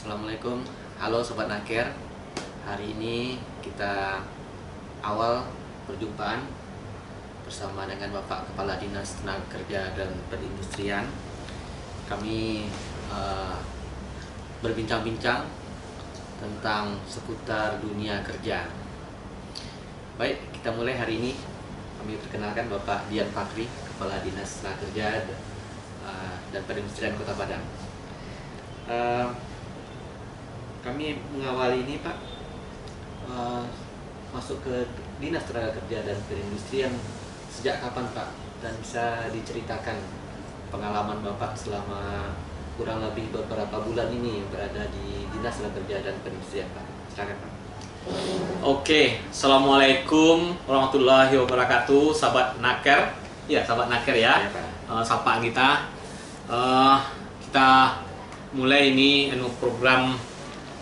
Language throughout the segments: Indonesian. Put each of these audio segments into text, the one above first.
Assalamualaikum, halo Sobat Naker. Hari ini kita awal perjumpaan bersama dengan Bapak Kepala Dinas Tenaga Kerja dan Perindustrian. Kami berbincang-bincang tentang seputar dunia kerja. Baik, kita mulai hari ini. Kami perkenalkan Bapak Dian Fakri, Kepala Dinas Tenaga Kerja dan Perindustrian Kota Padang. Kami mengawali ini Pak, masuk ke Dinas Tenaga Kerja dan Perindustrian sejak kapan Pak? Dan bisa diceritakan pengalaman Bapak selama kurang lebih beberapa bulan ini berada di Dinas Tenaga Kerja dan Perindustrian Pak. Silakan Pak. Oke, Assalamualaikum warahmatullahi wabarakatuh, sahabat Naker. Ya, sahabat Naker ya. Ya, Pak. Sapa kita. Kita mulai ini program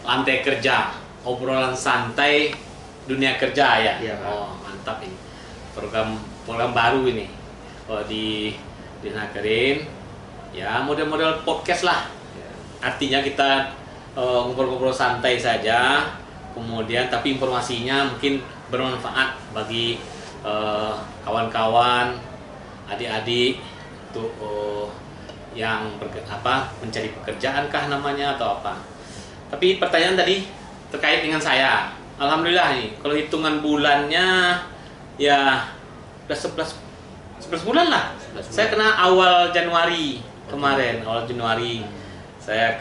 lantai kerja, obrolan santai dunia kerja ya. Iya, Pak. Oh, mantap ini. Program baru ini. Di Nakerin. Ya, model-model podcast lah. Ya. Artinya kita ngobrol-ngobrol santai saja. Kemudian tapi informasinya mungkin bermanfaat bagi kawan-kawan, adik-adik untuk yang mencari pekerjaan kah namanya atau apa. Tapi pertanyaan tadi terkait dengan saya. Alhamdulillah nih, kalau hitungan bulannya ya udah 11 bulan lah. 11 bulan. Saya kena awal Januari kemarin, awal Januari saya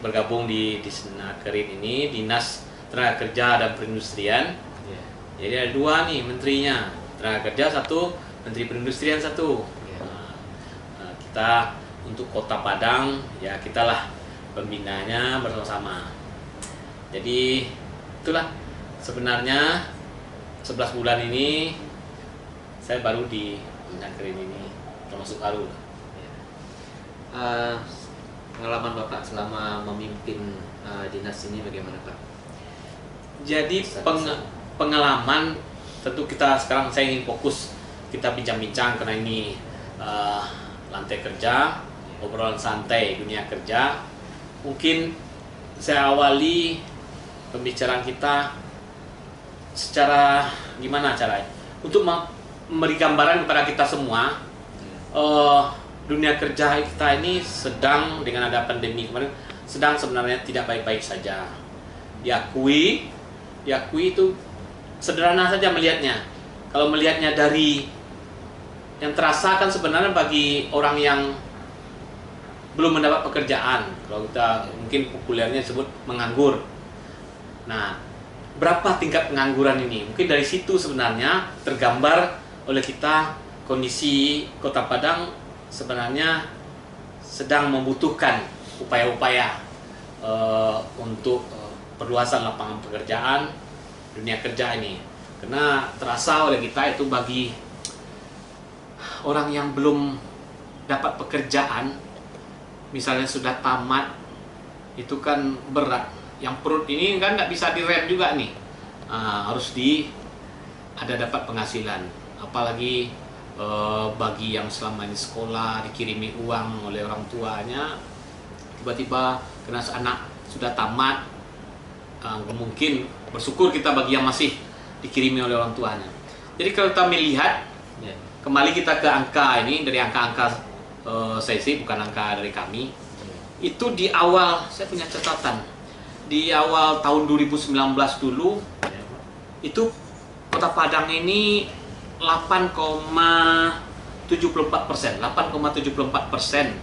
bergabung di Disnakerin ini, Dinas Tenaga Kerja dan Perindustrian. Ya. Jadi ada dua nih menterinya, Tenaga Kerja satu, Menteri Perindustrian satu. Ya. Kita untuk Kota Padang ya kita lah pembinanya bersama-sama. Jadi itulah sebenarnya 11 bulan ini saya baru di Nakerin ini, termasuk baru. Pengalaman Bapak selama memimpin dinas ini bagaimana Pak? Jadi pengalaman tentu kita sekarang saya ingin fokus kita bincang-bincang karena ini lantai kerja, obrolan santai dunia kerja. Mungkin saya awali pembicaraan kita secara gimana caranya untuk memberi gambaran kepada kita semua. Dunia kerja kita ini sedang dengan ada pandemi kemarin sedang sebenarnya tidak baik-baik saja. Diakui itu sederhana saja melihatnya. Kalau melihatnya dari yang terasa kan sebenarnya bagi orang yang belum mendapat pekerjaan, kalau kita mungkin populernya disebut menganggur. Nah, berapa tingkat pengangguran ini? Mungkin dari situ sebenarnya tergambar oleh kita kondisi Kota Padang sebenarnya sedang membutuhkan upaya-upaya untuk perluasan lapangan pekerjaan dunia kerja ini. Karena terasa oleh kita itu bagi orang yang belum dapat pekerjaan, misalnya sudah tamat, itu kan berat. Yang perut ini kan nggak bisa direm juga nih, harus ada dapat penghasilan. Apalagi bagi yang selama ini sekolah dikirimi uang oleh orang tuanya, tiba-tiba karena anak sudah tamat, mungkin bersyukur kita bagi yang masih dikirimi oleh orang tuanya. Jadi kalau kita melihat kembali kita ke angka ini, dari angka-angka saya sih bukan angka dari kami. Itu di awal saya punya catatan. Di awal tahun 2019 dulu itu Kota Padang ini 8,74%, 8,74%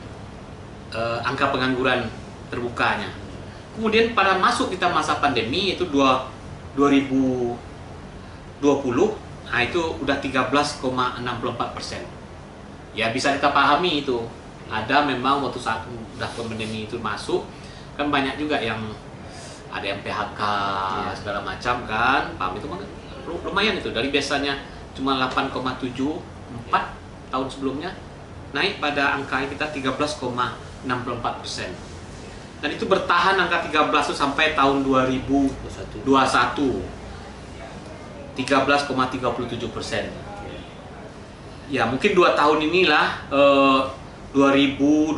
angka pengangguran terbukanya. Kemudian pada masuk kita masa pandemi itu 2020, nah itu udah 13,64%. Ya bisa kita pahami itu. Ada memang waktu saat udah pandemi itu masuk, kan banyak juga yang ada yang PHK segala macam kan. Paham itu kan lumayan itu, dari biasanya cuma 8,74 tahun sebelumnya, naik pada angka kita 13,64%. Dan itu bertahan angka 13 itu sampai tahun 2021, 13,37%. Ya mungkin 2 tahun inilah 2020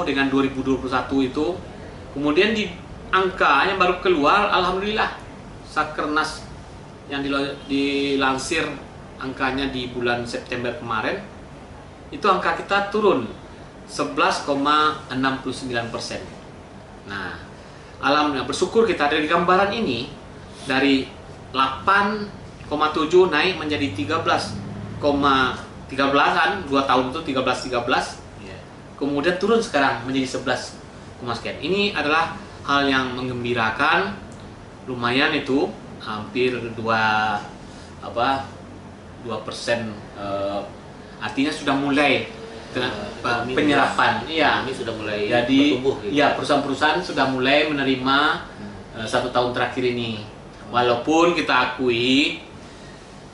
dengan 2021 itu. Kemudian di angka yang baru keluar, alhamdulillah Sakernas yang dilansir angkanya di bulan September kemarin, itu angka kita turun 11,69%. Nah, alhamdulillah bersyukur kita dari gambaran ini, dari 8,7 naik menjadi 13,13an, 2 tahun itu 13, kemudian turun sekarang menjadi 11, sekian. Ini adalah hal yang menggembirakan, lumayan itu hampir 2%, artinya sudah mulai penyerapan. Iya, ini sudah mulai jadi bertumbuh gitu. ya perusahaan-perusahaan sudah mulai menerima 1 tahun terakhir ini. Walaupun kita akui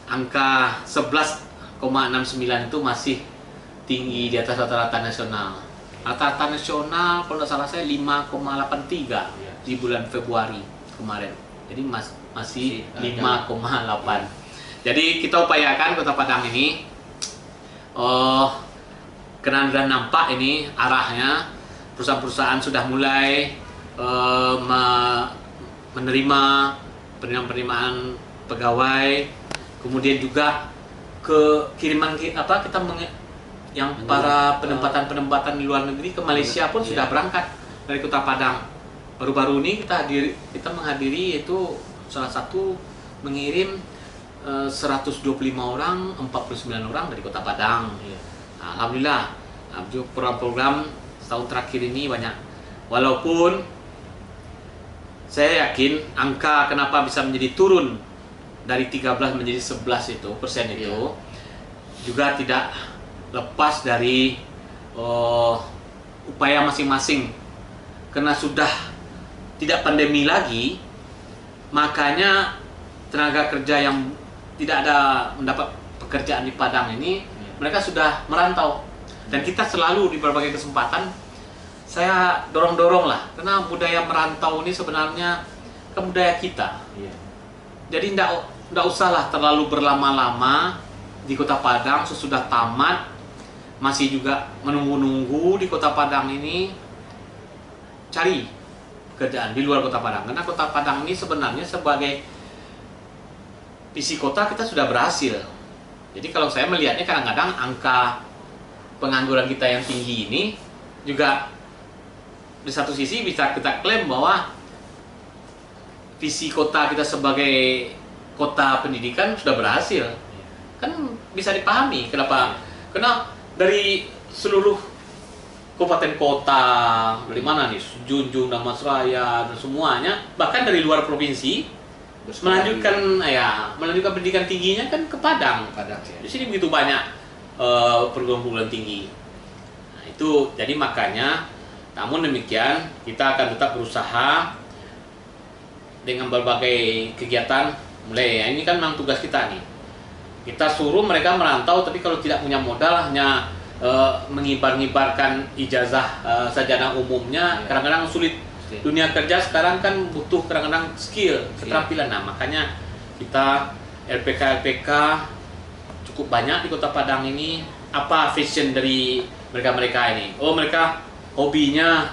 angka 11,69 itu masih tinggi di atas rata-rata nasional. Rata-rata nasional kalau tidak salah saya 5,83 di bulan Februari kemarin. Jadi masih 5,8. Jadi kita upayakan Kota Padang ini karena sudah nampak ini arahnya, perusahaan-perusahaan sudah mulai menerima penerimaan pegawai, kemudian juga kiriman yang para penempatan di luar negeri ke Malaysia pun sudah berangkat dari Kota Padang. Baru-baru ini kita menghadiri, yaitu salah satu mengirim 125 orang, 49 orang dari Kota Padang. Nah, alhamdulillah, program-program setahun terakhir ini banyak. Walaupun saya yakin angka kenapa bisa menjadi turun dari 13 menjadi 11 itu persen itu juga tidak lepas dari upaya masing-masing. Karena sudah tidak pandemi lagi, makanya tenaga kerja yang tidak ada mendapat pekerjaan di Padang ini, mereka sudah merantau. Dan kita selalu di berbagai kesempatan saya dorong-dorong lah, karena budaya merantau ini sebenarnya ke budaya kita. Jadi tidak usahlah terlalu berlama-lama di Kota Padang. Sesudah tamat masih juga menunggu-nunggu di Kota Padang ini, cari pekerjaan di luar Kota Padang. Karena Kota Padang ini sebenarnya sebagai visi kota kita sudah berhasil. Jadi kalau saya melihatnya, kadang-kadang angka pengangguran kita yang tinggi ini juga di satu sisi bisa kita klaim bahwa visi kota kita sebagai kota pendidikan sudah berhasil. Kan bisa dipahami kenapa? Karena dari seluruh kabupaten kota, dari mana nih, Junjung, Damastraya, dan semuanya, bahkan dari luar provinsi melanjutkan pendidikan tingginya kan ke Padang. Di sini begitu banyak perguruan-perguruan tinggi. Nah, itu jadi makanya, namun demikian kita akan tetap berusaha dengan berbagai kegiatan. Mulai ini kan memang tugas kita nih. Kita suruh mereka merantau, tapi kalau tidak punya modal, hanya mengibar-ngibarkan ijazah sarjana umumnya, kadang-kadang sulit. Dunia kerja sekarang kan butuh kadang-kadang skill, keterampilan. Nah, makanya kita LPK cukup banyak di Kota Padang ini. Apa vision dari mereka ini? Oh, mereka hobinya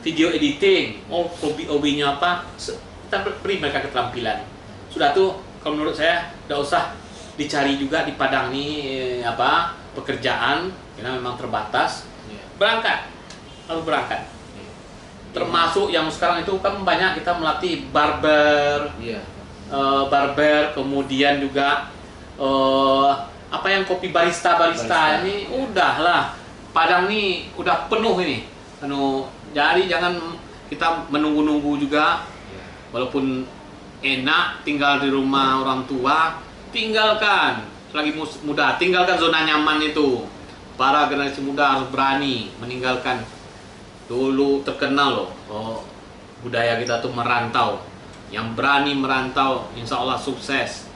video editing. Oh, hobinya apa? Kita beri mereka keterampilan. Sudah tuh, kalau menurut saya tidak usah dicari juga di Padang ini pekerjaan, karena memang terbatas. Berangkat, lalu berangkat. Termasuk yang sekarang itu kan banyak kita melatih barber, barber, kemudian juga yang kopi barista. Ini udahlah, Padang nih udah penuh ini. Jadi jangan kita menunggu-nunggu juga. Walaupun enak tinggal di rumah orang tua, tinggalkan. Selagi muda, tinggalkan zona nyaman itu. Para generasi muda harus berani meninggalkan. Dulu terkenal budaya kita tuh merantau. Yang berani merantau, insya Allah sukses.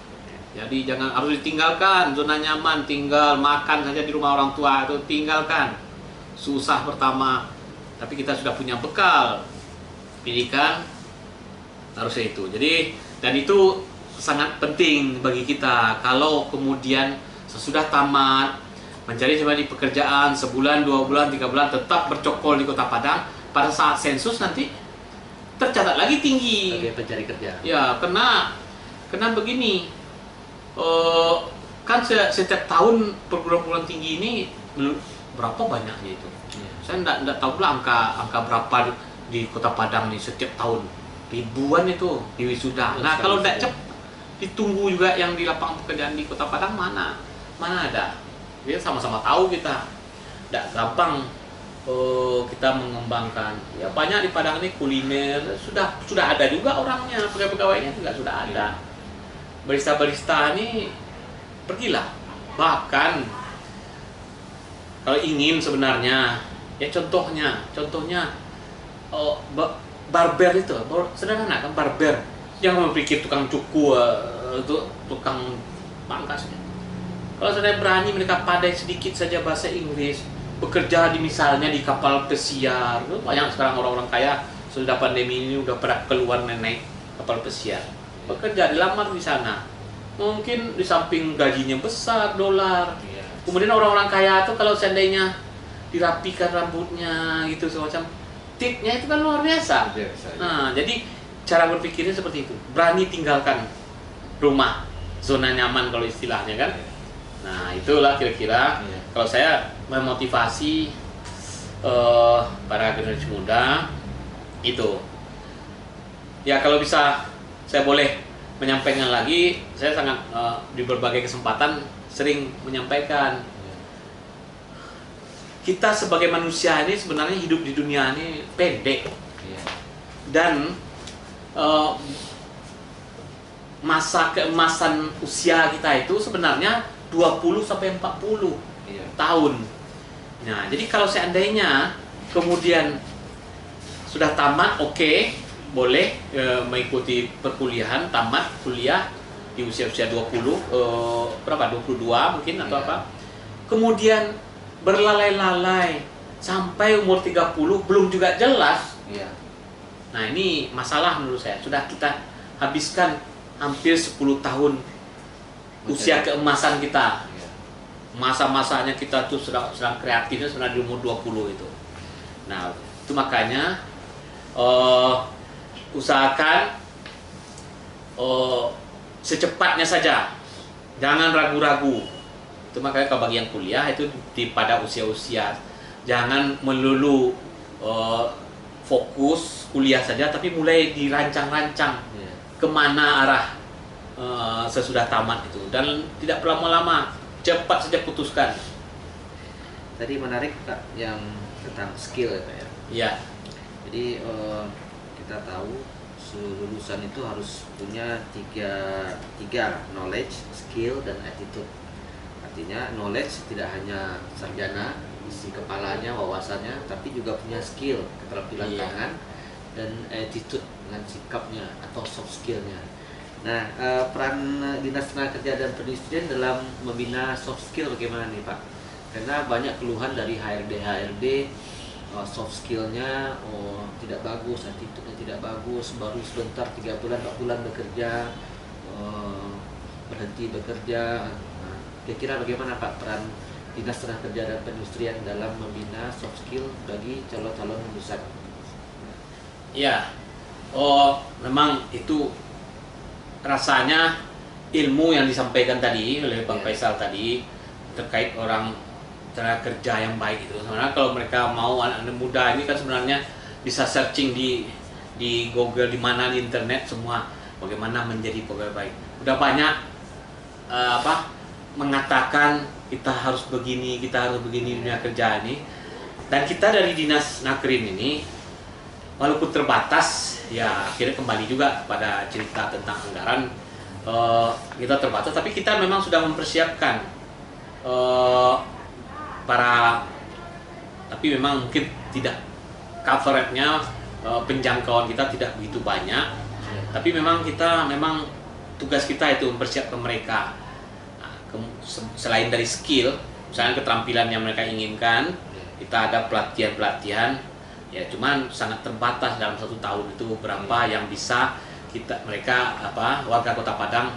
Jadi harus ditinggalkan zona nyaman, tinggal makan saja di rumah orang tua itu tinggalkan. Susah pertama, tapi kita sudah punya bekal pendidikan, harusnya itu. Jadi, dan itu sangat penting bagi kita. Kalau kemudian sesudah tamat mencari pekerjaan sebulan, 2 bulan, 3 bulan, tetap bercokol di Kota Padang. Pada saat sensus nanti tercatat lagi tinggi. Sebagai pencari kerja. Ya, kena begini. Kan setiap tahun perguruan tinggi ini berapa banyaknya itu? Iya. Saya enggak tahu pula angka berapa di Kota Padang nih setiap tahun. Ribuan itu di wisuda. Nah, kalau enggak cepat ditunggu juga yang di lapangan pekerjaan di Kota Padang mana ada. Dia sama-sama tahu kita. Enggak gampang kita mengembangkan. Ya banyak di Padang ini kuliner sudah ada juga orangnya, pegawai-pegawainya juga sudah ada. Barista-barista ini pergilah. Bahkan kalau ingin sebenarnya ya contohnya barber itu sederhana kan, barber jangan berpikir tukang cukur tukang pangkas. Kalau sudah berani mereka pandai sedikit saja bahasa Inggris, bekerja misalnya di kapal pesiar. Banyak sekarang orang-orang kaya sudah pandemi ini udah pada keluar naik kapal pesiar, bekerja, dilamar di sana. Mungkin di samping gajinya besar dolar. Kemudian orang-orang kaya tuh kalau seandainya dirapikan rambutnya gitu semacam, tipnya itu kan luar biasa. Nah, jadi cara berpikirnya seperti itu. Berani tinggalkan rumah, zona nyaman kalau istilahnya kan. Nah, itulah kira-kira kalau saya memotivasi para generasi muda itu. Ya kalau bisa saya boleh menyampaikan lagi, saya sangat di berbagai kesempatan sering menyampaikan kita sebagai manusia ini sebenarnya hidup di dunia ini pendek dan masa keemasan usia kita itu sebenarnya 20 sampai 40 tahun. Nah, jadi kalau seandainya kemudian sudah tamat, oke, boleh mengikuti perkuliahan, tamat kuliah di usia-usia 20, berapa? 22 mungkin atau apa. Kemudian berlalai-lalai sampai umur 30 belum juga jelas. Nah, ini masalah menurut saya. Sudah kita habiskan hampir 10 tahun usia keemasan kita. Masa-masanya kita tuh sedang kreatifnya sebenarnya di umur 20 itu. Nah, itu makanya usahakan secepatnya saja, jangan ragu-ragu. Itu makanya kalau bagi yang kuliah itu pada usia-usia jangan melulu fokus kuliah saja, tapi mulai dirancang-rancang kemana arah sesudah tamat itu, dan tidak berlama-lama, cepat saja putuskan. Tadi menarik Pak yang tentang skill ya Pak ya. Iya. Jadi kita tahu lulusan itu harus punya tiga knowledge, skill, dan attitude. Artinya knowledge tidak hanya sarjana, isi kepalanya, wawasannya, tapi juga punya skill, keterampilan tangan, dan attitude dengan sikapnya atau soft skillnya. Nah, peran Dinas Tenaga Kerja dan Perindustrian dalam membina soft skill bagaimana nih Pak? Karena banyak keluhan dari HRD, soft skillnya tidak bagus, attitude-nya tidak bagus, baru sebentar 3 bulan, 4 bulan bekerja, berhenti bekerja. Nah, kira-kira bagaimana Pak peran Dinas Tenaga Kerja dan Perindustrian dalam membina soft skill bagi calon-calon lulusan? Ya, memang itu rasanya ilmu yang disampaikan tadi oleh Bang Faisal tadi terkait orang tenaga kerja yang baik itu. Sebenarnya kalau mereka mau, anak-anak muda ini kan sebenarnya bisa searching di Google, di mana di internet semua bagaimana menjadi pegawai baik. Udah banyak mengatakan kita harus begini dunia kerja ini. Dan kita dari Dinas Nakrin ini walaupun terbatas, ya akhirnya kembali juga pada cerita tentang anggaran, kita terbatas, tapi kita memang sudah mempersiapkan tapi memang mungkin tidak coverage-nya, penjangkauan kita tidak begitu banyak, tapi memang tugas kita itu mempersiapkan mereka. Nah, selain dari skill, misalnya keterampilan yang mereka inginkan, kita ada pelatihan-pelatihan. Ya, cuman sangat terbatas dalam 1 tahun itu berapa yang bisa mereka warga Kota Padang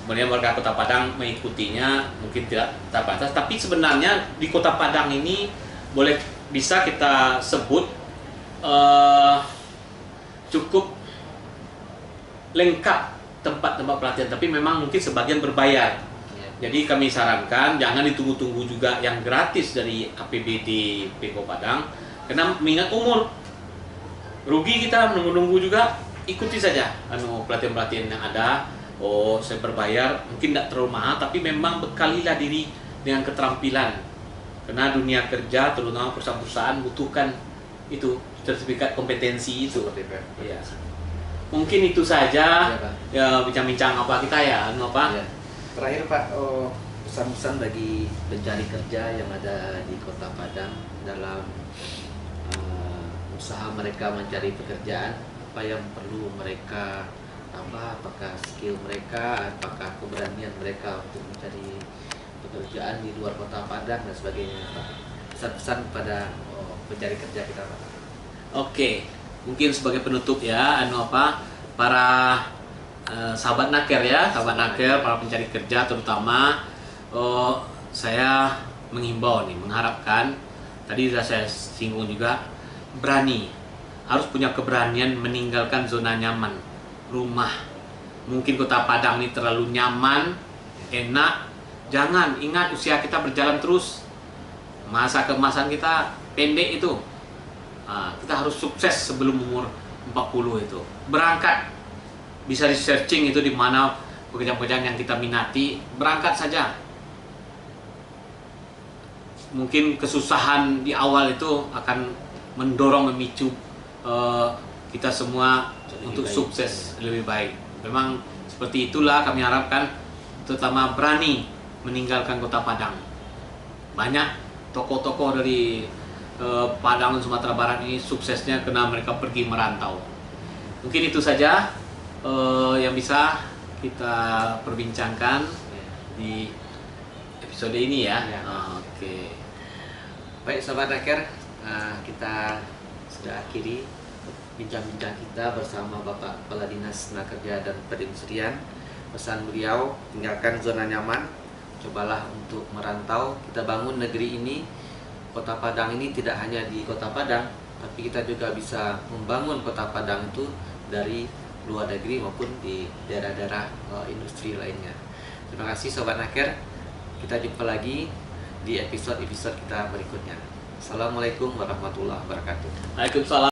kemudian warga Kota Padang mengikutinya mungkin tidak terbatas, tapi sebenarnya di Kota Padang ini bisa kita sebut eh, cukup lengkap tempat-tempat pelatihan, tapi memang mungkin sebagian berbayar. Jadi kami sarankan jangan ditunggu-tunggu juga yang gratis dari APBD Pemko Padang, karena mengingat umur, rugi kita menunggu-nunggu juga. Ikuti saja pelatihan-pelatihan yang ada. Oh, saya berbayar, mungkin tidak terlalu mahal, tapi memang bekalilah diri dengan keterampilan, karena dunia kerja terutama perusahaan-perusahaan butuhkan itu sertifikat kompetensi itu. Ya. Mungkin itu saja ya, bincang-bincang apa kita ya, apa? Ya. Terakhir Pak, pesan-pesan bagi pencari kerja yang ada di Kota Padang dalam usaha mereka mencari pekerjaan, apa yang perlu mereka tambah, apakah skill mereka, apakah keberanian mereka untuk mencari pekerjaan di luar Kota Padang dan sebagainya, Pak. Pesan-pesan kepada pencari kerja kita, Pak. Oke, mungkin sebagai penutup ya, para sahabat naker ya, para pencari kerja terutama, saya menghimbau nih, mengharapkan, tadi sudah saya singgung juga, harus punya keberanian meninggalkan zona nyaman, rumah. Mungkin Kota Padang ini terlalu nyaman, enak. Jangan, ingat usia kita berjalan terus, masa keemasan kita pendek itu. Kita harus sukses sebelum umur 40 itu. Berangkat, bisa di searching itu di mana pekerjaan-pekerjaan yang kita minati, berangkat saja. Mungkin kesusahan di awal itu akan mendorong, memicu kita semua untuk sukses lebih baik. Memang seperti itulah kami harapkan, terutama berani meninggalkan Kota Padang. Banyak tokoh-tokoh dari Padang dan Sumatera Barat ini suksesnya karena mereka pergi merantau. Mungkin itu saja yang bisa kita perbincangkan di episode ini ya. Oke. Baik Sobat Naker, kita sudah akhiri bincang-bincang kita bersama Bapak Kepala Dinas Tenaga Kerja dan Perindustrian. Pesan beliau, tinggalkan zona nyaman, cobalah untuk merantau. Kita bangun negeri ini, Kota Padang ini tidak hanya di Kota Padang, tapi kita juga bisa membangun Kota Padang itu dari luar negeri maupun di daerah-daerah industri lainnya. Terima kasih Sobat Naker, kita jumpa lagi di episode-episode kita berikutnya. Assalamualaikum warahmatullahi wabarakatuh. Waalaikumsalam.